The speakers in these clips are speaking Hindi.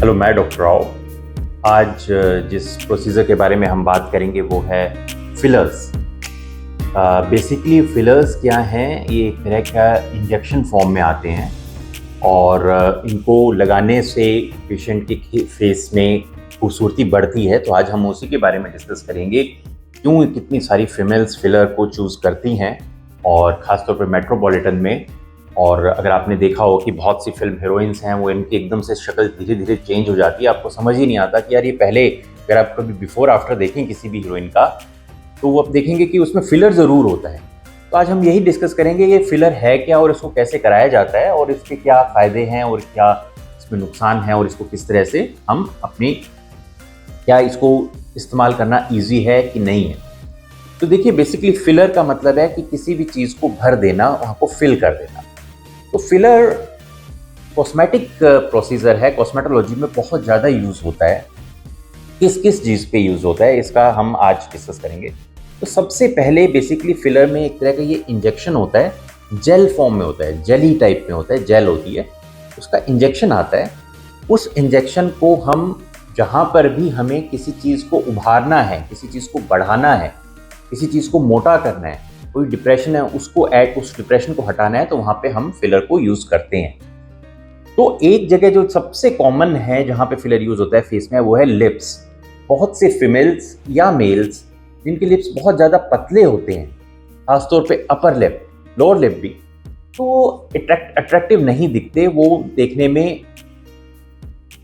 हेलो, मैं डॉक्टर राव। आज जिस प्रोसीजर के बारे में हम बात करेंगे वो है फिलर्स। बेसिकली फिलर्स क्या हैं? ये एक तरह का इंजेक्शन फॉर्म में आते हैं और इनको लगाने से पेशेंट के फेस में खूबसूरती बढ़ती है। तो आज हम उसी के बारे में डिस्कस करेंगे, क्यों कितनी सारी फीमेल्स फिलर को चूज़ करती हैं और ख़ासतौर पर मेट्रोपॉलिटन में। और अगर आपने देखा हो कि बहुत सी फिल्म हीरोइंस हैं, वो इनकी एकदम से शक्ल धीरे धीरे चेंज हो जाती है, आपको समझ ही नहीं आता कि यार ये पहले, अगर आप कभी बिफोर आफ्टर देखें किसी भी हीरोइन का, तो वो आप देखेंगे कि उसमें फिलर ज़रूर होता है। तो आज हम यही डिस्कस करेंगे ये फिलर है क्या और इसको कैसे कराया जाता है और इसके क्या फ़ायदे हैं और क्या इसमें नुकसान है और इसको किस तरह से हम अपने, क्या इसको इस्तेमाल करना ईजी है कि नहीं है। तो देखिए, बेसिकली फिलर का मतलब है कि किसी भी चीज़ को भर देना, वहाँ को फिल कर देना। तो फिलर कॉस्मेटिक प्रोसीजर है, कॉस्मेटोलॉजी में बहुत ज़्यादा यूज़ होता है। किस किस चीज़ पे यूज़ होता है इसका हम आज डिस्कस करेंगे। तो सबसे पहले बेसिकली फिलर में एक तरह का ये इंजेक्शन होता है, जेल फॉर्म में होता है, जेली टाइप में होता है, जेल होती है, उसका इंजेक्शन आता है। उस इंजेक्शन को हम जहाँ पर भी हमें किसी चीज़ को उभारना है, किसी चीज़ को बढ़ाना है, किसी चीज़ को मोटा करना है, कोई डिप्रेशन है उस डिप्रेशन को हटाना है, तो वहाँ पे हम फिलर को यूज़ करते हैं। तो एक जगह जो सबसे कॉमन है जहाँ पे फिलर यूज़ होता है फेस में, वो है लिप्स। बहुत से फीमेल्स या मेल्स जिनके लिप्स बहुत ज़्यादा पतले होते हैं, खासतौर पे अपर लिप, लोअर लिप भी, तो अट्रैक्टिव नहीं दिखते, वो देखने में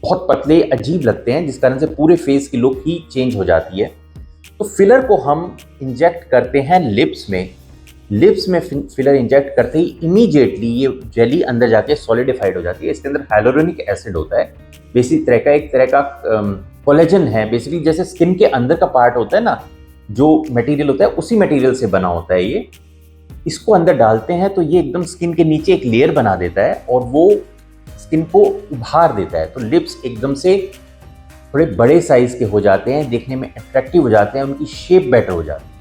बहुत पतले अजीब लगते हैं, जिस कारण से पूरे फेस की लुक ही चेंज हो जाती है। तो फिलर को हम इंजेक्ट करते हैं लिप्स में। लिप्स में फिलर इंजेक्ट करते ही इमीडिएटली ये जेली अंदर जाके सॉलिडिफाइड हो जाती है। इसके अंदर हाइलोरोनिक एसिड होता है, एक तरह का कोलेजन है। बेसिकली जैसे स्किन के अंदर का पार्ट होता है ना, जो मटेरियल होता है उसी मटेरियल से बना होता है ये। इसको अंदर डालते हैं तो ये एकदम स्किन के नीचे एक लेयर बना देता है और वो स्किन को उभार देता है। तो लिप्स एकदम से थोड़े बड़े साइज के हो जाते हैं, देखने में अट्रैक्टिव हो जाते हैं, उनकी शेप बेटर हो जाती है।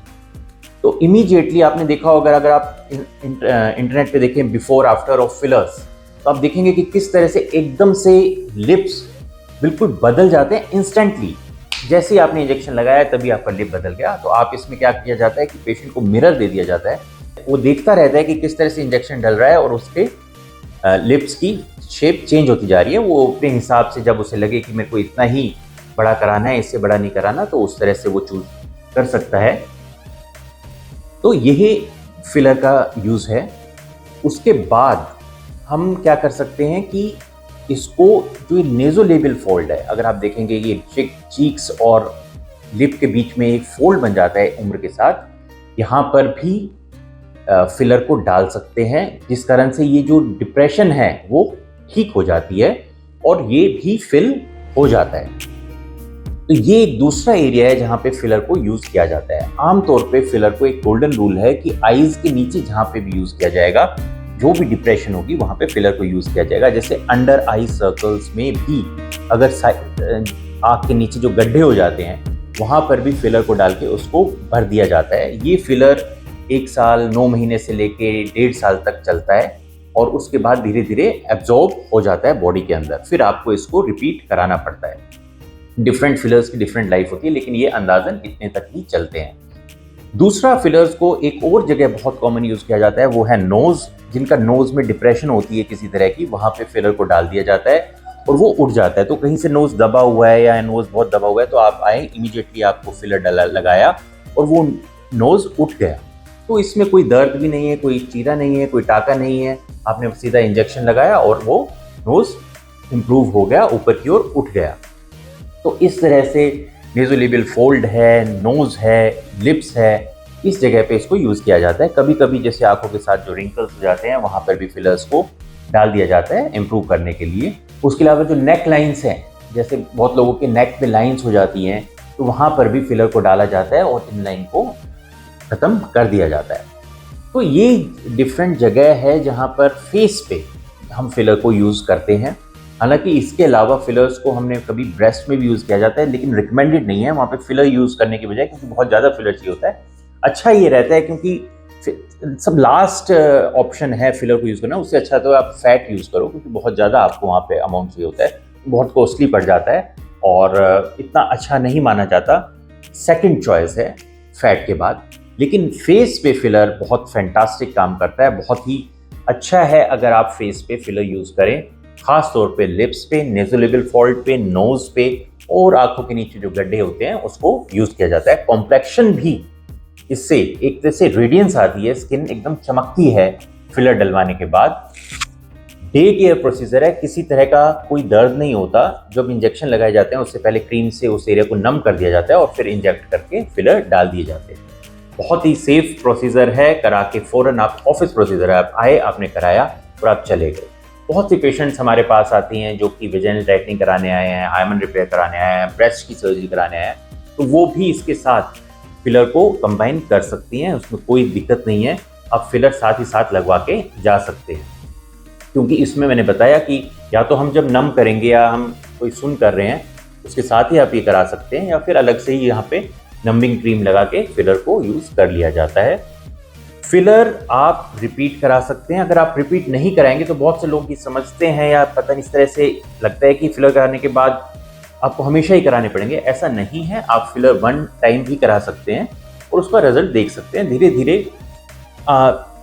तो इमीडिएटली आपने देखा होगा, अगर आप इंटरनेट पे देखें बिफोर आफ्टर ऑफ फिलर्स, तो आप देखेंगे कि किस तरह से एकदम से लिप्स बिल्कुल बदल जाते हैं इंस्टेंटली। जैसे ही आपने इंजेक्शन लगाया तभी आपका लिप बदल गया। तो आप इसमें क्या किया जाता है कि पेशेंट को मिरर दे दिया जाता है, वो देखता रहता है कि किस तरह से इंजेक्शन डल रहा है और उसके लिप्स की शेप चेंज होती जा रही है। वो अपने हिसाब से, जब उसे लगे कि मेरे को इतना ही बड़ा कराना है, इससे बड़ा नहीं कराना, तो उस तरह से वो चूज कर सकता है। तो यही फिलर का यूज़ है। उसके बाद हम क्या कर सकते हैं कि इसको, जो नेज़ोलेबियल फोल्ड है, अगर आप देखेंगे ये चीक्स और लिप के बीच में एक फोल्ड बन जाता है उम्र के साथ, यहाँ पर भी फिलर को डाल सकते हैं, जिस कारण से ये जो डिप्रेशन है वो ठीक हो जाती है और ये भी फिल हो जाता है। तो ये एक दूसरा एरिया है जहाँ पे फिलर को यूज़ किया जाता है। आमतौर पे फिलर को एक गोल्डन रूल है कि आईज के नीचे जहाँ पे भी यूज़ किया जाएगा, जो भी डिप्रेशन होगी वहाँ पे फिलर को यूज़ किया जाएगा। जैसे अंडर आई सर्कल्स में भी, अगर आँख के नीचे जो गड्ढे हो जाते हैं, वहाँ पर भी फिलर को डाल के उसको भर दिया जाता है। ये फिलर 1 साल 9 महीने से लेके 1.5 साल तक चलता है और उसके बाद धीरे धीरे एब्जॉर्ब हो जाता है बॉडी के अंदर। फिर आपको इसको रिपीट कराना पड़ता है। डिफरेंट फिलर्स की डिफरेंट लाइफ होती है, लेकिन ये अंदाजन इतने तक ही चलते हैं। दूसरा, फिलर्स को एक और जगह बहुत कॉमन यूज़ किया जाता है, वो है नोज़। जिनका नोज़ में डिप्रेशन होती है किसी तरह की, वहाँ पे फिलर को डाल दिया जाता है और वो उठ जाता है। तो कहीं से नोज़ दबा हुआ है या नोज़ बहुत दबा हुआ है, तो आप आए, इमीडिएटली आपको फिलर लगाया और वो नोज़ उठ गया। तो इसमें कोई दर्द भी नहीं है, कोई चीरा नहीं है, कोई टाका नहीं है, आपने सीधा इंजेक्शन लगाया और वो नोज़ इम्प्रूव हो गया, ऊपर की ओर उठ गया। तो इस तरह से नेज़ोलेबियल फोल्ड है, नोज़ है, लिप्स है, इस जगह पे इसको यूज़ किया जाता है। कभी कभी जैसे आंखों के साथ जो रिंकल्स हो जाते हैं, वहाँ पर भी फिलर्स को डाल दिया जाता है इम्प्रूव करने के लिए। उसके अलावा जो नेक लाइन्स हैं, जैसे बहुत लोगों के नेक पे लाइन्स हो जाती हैं, तो वहाँ पर भी फिलर को डाला जाता है और इन लाइन को ख़त्म कर दिया जाता है। तो ये डिफरेंट जगह है जहाँ पर फेस पे हम फिलर को यूज़ करते हैं। हालांकि इसके अलावा फिलर्स को हमने कभी ब्रेस्ट में भी यूज़ किया जाता है, लेकिन रिकमेंडेड नहीं है वहाँ पे फिलर यूज़ करने की बजाय, क्योंकि बहुत ज़्यादा फिलर चाहिए होता है। अच्छा ये रहता है क्योंकि सब लास्ट ऑप्शन है फिलर को यूज़ करना, उससे अच्छा तो आप फैट यूज़ करो, क्योंकि बहुत ज़्यादा आपको वहाँ पे अमाउंट चाहिए होता है। बहुत कॉस्टली पड़ जाता है और इतना अच्छा नहीं माना जाता। सेकंड चॉइस है फैट के बाद। लेकिन फेस पे फिलर बहुत फैंटास्टिक काम करता है, बहुत ही अच्छा है अगर आप फेस पे फिलर यूज़ करें, खास तौर पे लिप्स पे, नेज़ोलेबियल फॉल्ट पे, नोज़ पे और आंखों के नीचे जो गड्ढे होते हैं उसको यूज़ किया जाता है। कॉम्प्लेक्शन भी इससे एक तरह से रेडियंस आती है, स्किन एकदम चमकती है फिलर डलवाने के बाद। डे केयर प्रोसीजर है, किसी तरह का कोई दर्द नहीं होता। जब इंजेक्शन लगाए जाते हैं उससे पहले क्रीम से उस एरिया को नम कर दिया जाता है और फिर इंजेक्ट करके फिलर डाल दिए जाते हैं। बहुत ही सेफ प्रोसीजर है, करा के फ़ौरन आप ऑफिस प्रोसीजर है, आप आए, आपने कराया और आप चले गए। बहुत सी पेशेंट्स हमारे पास आती हैं जो कि वेजाइनल टाइटनिंग कराने आए हैं, हाइमन रिपेयर कराने आए हैं, ब्रेस्ट की सर्जरी कराने आए हैं, तो वो भी इसके साथ फिलर को कंबाइन कर सकती हैं, उसमें कोई दिक्कत नहीं है। आप फिलर साथ ही साथ लगवा के जा सकते हैं, क्योंकि इसमें मैंने बताया कि या तो हम जब नम करेंगे या हम कोई सुन कर रहे हैं उसके साथ ही आप ये करा सकते हैं, या फिर अलग से ही यहाँ पे नंबिंग क्रीम लगा के फिलर को यूज़ कर लिया जाता है। फिलर आप रिपीट करा सकते हैं। अगर आप रिपीट नहीं कराएंगे तो बहुत से लोग ये समझते हैं या पता नहीं इस तरह से लगता है कि फिलर कराने के बाद आपको हमेशा ही कराने पड़ेंगे। ऐसा नहीं है, आप फिलर 1 टाइम भी करा सकते हैं और उसका रिजल्ट देख सकते हैं धीरे धीरे।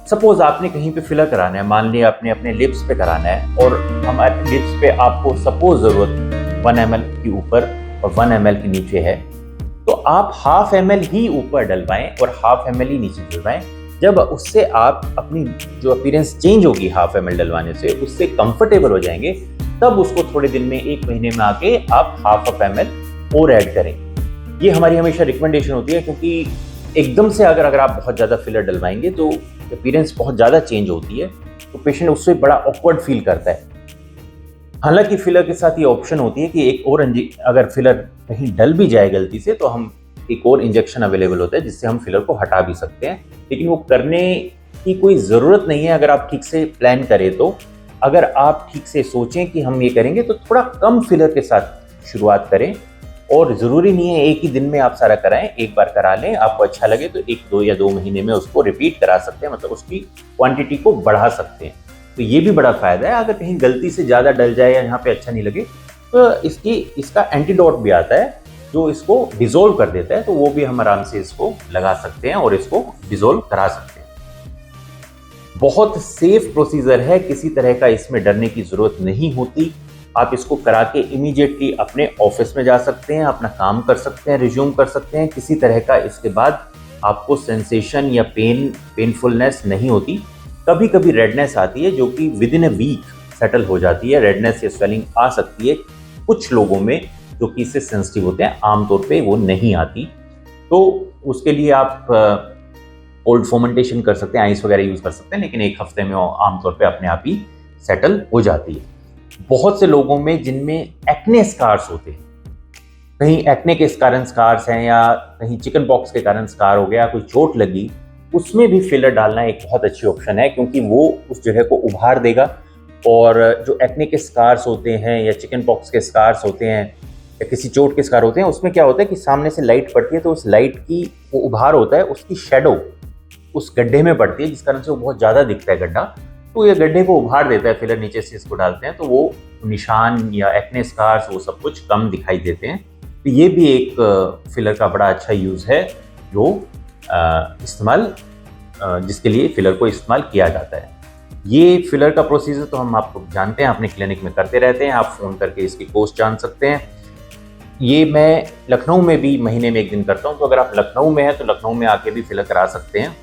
सपोज आपने कहीं पे फिलर कराना है, मान लिया आपने अपने लिप्स पे कराना है और हमारे लिप्स पे आपको सपोज ज़रूरत 1 ml के ऊपर और 1 ml के नीचे है, तो आप 1/2 ml ही ऊपर डलवाएं और 1/2 ml ही नीचे डलवाएं। जब उससे आप अपनी जो अपीयरेंस चेंज होगी 1/2 ml डलवाने से, उससे कंफर्टेबल हो जाएंगे, तब उसको थोड़े दिन में 1 महीने में आके आप 1/2 ml और ऐड करें। ये हमारी हमेशा रिकमेंडेशन होती है, क्योंकि एकदम से अगर आप बहुत ज़्यादा फिलर डलवाएंगे तो अपीयरेंस बहुत ज़्यादा चेंज होती है, तो पेशेंट उससे बड़ा ऑकवर्ड फील करता है। हालांकि फिलर के साथ ये ऑप्शन होती है कि एक और अगर फिलर कहीं डल भी जाए गलती से तो हम एक और इंजेक्शन अवेलेबल होता है जिससे हम फिलर को हटा भी सकते हैं, लेकिन वो करने की कोई ज़रूरत नहीं है अगर आप ठीक से प्लान करें तो। अगर आप ठीक से सोचें कि हम ये करेंगे तो थोड़ा कम फिलर के साथ शुरुआत करें, और ज़रूरी नहीं है एक ही दिन में आप सारा कराएं। एक बार करा लें, आपको अच्छा लगे तो 1 या 2 महीने में उसको रिपीट करा सकते हैं, मतलब उसकी क्वांटिटी को बढ़ा सकते हैं। तो ये भी बड़ा फ़ायदा है। अगर कहीं गलती से ज़्यादा डल जाए या यहाँ पे अच्छा नहीं लगे तो इसका एंटीडोट भी आता है जो इसको डिज़ोल्व कर देता है, तो वो भी हम आराम से इसको लगा सकते हैं और इसको डिज़ोल्व करा सकते हैं। बहुत सेफ प्रोसीजर है, किसी तरह का इसमें डरने की ज़रूरत नहीं होती। आप इसको करा के इमीडिएटली अपने ऑफिस में जा सकते हैं, अपना काम कर सकते हैं, रिज्यूम कर सकते हैं। किसी तरह का इसके बाद आपको सेंसेशन या पेनफुलनेस नहीं होती। कभी कभी रेडनेस आती है जो कि विद इन अ वीक सेटल हो जाती है। रेडनेस या स्वेलिंग आ सकती है कुछ लोगों में जो कि इससे सेंसिटिव होते हैं, आमतौर पे वो नहीं आती। तो उसके लिए आप कोल्ड फोमेंटेशन कर सकते हैं, आइस वगैरह यूज़ कर सकते हैं, लेकिन 1 हफ्ते में आमतौर पे अपने आप ही सेटल हो जाती है। बहुत से लोगों में जिनमें एक्ने स्कार्स होते हैं, कहीं एक्ने के कारण स्कार्स हैं या कहीं चिकन पॉक्स के कारण स्कार हो गया, कोई चोट लगी, उसमें भी फिलर डालना एक बहुत अच्छी ऑप्शन है, क्योंकि वो उस जगह को उभार देगा। और जो एक्ने के स्कार्स होते हैं या चिकन पॉक्स के स्कार्स होते हैं या किसी चोट के स्कार होते हैं, उसमें क्या होता है कि सामने से लाइट पड़ती है तो उस लाइट की वो उभार होता है, उसकी शेडो उस गड्ढे में पड़ती है, जिस कारण से वो बहुत ज़्यादा दिखता है गड्ढा। तो ये गड्ढे को उभार देता है, फिलर नीचे से इसको डालते हैं तो वो निशान या एक्ने स्कार्स वो सब कुछ कम दिखाई देते हैं। तो ये भी एक फिलर का बड़ा अच्छा यूज़ है जो जिसके लिए फिलर को इस्तेमाल किया जाता है। ये फिलर का प्रोसीजर तो हम आपको जानते हैं, अपने क्लिनिक में करते रहते हैं। आप फ़ोन करके इसकी कोस्ट जान सकते हैं। ये मैं लखनऊ में भी महीने में 1 दिन करता हूँ, तो अगर आप लखनऊ में हैं तो लखनऊ में आके भी फिलर करा सकते हैं।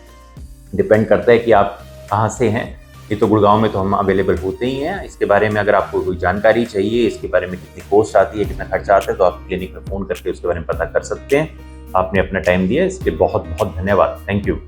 डिपेंड करता है कि आप कहाँ से हैं। ये तो गुड़गांव में तो हम अवेलेबल होते ही हैं। इसके बारे में अगर आपको कोई जानकारी चाहिए, इसके बारे में कितनी कॉस्ट आती है, कितना खर्चा आता है, तो आप क्लिनिक में फ़ोन करके उसके बारे में पता कर सकते हैं। आपने अपना टाइम दिया, इसके बहुत बहुत धन्यवाद। Thank you.